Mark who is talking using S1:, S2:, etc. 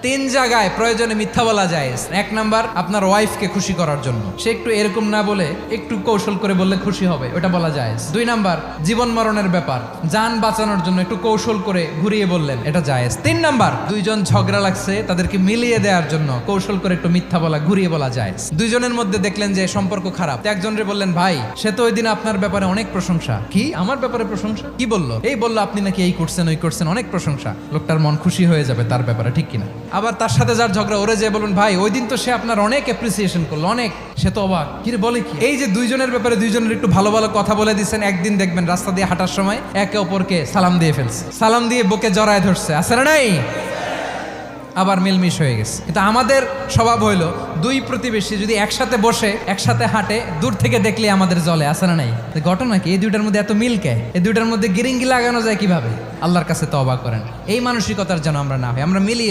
S1: তিন জায়গায় প্রয়োজনে মিথ্যা বলা যায়। এক নাম্বার, আপনার ওয়াইফকে খুশি করার জন্য, সে একটু এরকম না বলে একটু কৌশল করে বললে খুশি হবে, ওটা বলা যায়। দুই নাম্বার, জীবন মরণের ব্যাপার, যান বাঁচানোর জন্য একটু কৌশল করে ঘুরিয়ে বললেন, এটা জায়েজ। তিন নাম্বার, দুইজন ঝগড়া লাগছে তাদেরকে মিলিয়ে দেওয়ার জন্য কৌশল করে একটু মিথ্যা বলা, ঘুরিয়ে বলা যায়। দুইজনের মধ্যে দেখলেন যে সম্পর্ক খারাপ, একজনরে বললেন, ভাই সে তো ওই দিন আপনার ব্যাপারে অনেক প্রশংসা। কি আমার ব্যাপারে প্রশংসা? কি বললো? এই বললো আপনি নাকি এই করছেন ওই করছেন, অনেক প্রশংসা। লোকটার মন খুশি হয়ে যাবে তার ব্যাপারে, ঠিক কিনা? আবার তার সাথে যার ঝগড়া, ওরে যে বলুন, ভাই ওই দিন তো সে আপনার অনেক অ্যাপ্রিসিয়েশন করলো, অনেক, সে তো অবাক, কি রে বলে কি? এই যে দুইজনের ব্যাপারে দুইজনের একটু ভালো ভালো কথা বলে দিচ্ছেন, একদিন দেখবেন রাস্তা দিয়ে হাঁটার সময় একে অপরকে সালাম দিয়ে ফেলছে, সালাম দিয়ে বুকে জড়ায় ধরছে, আছে না নাই? আবার মিলমিশ হয়ে গেছে। কিন্তু আমাদের স্বভাব হইলো, দুই প্রতিবেশী যদি একসাথে বসে একসাথে হাঁটে, দূর থেকে দেখলে আমাদের জ্বলে, আছে না নাই? ঘটনা কি? এই দুইটার মধ্যে এত মিল কে? এই দুইটার মধ্যে গিরিঙ্গি লাগানো যায় কিভাবে? আল্লাহর কাছে তওবা করেন, এই মানসিকতার যেন আমরা না হয়, আমরা মিলিয়ে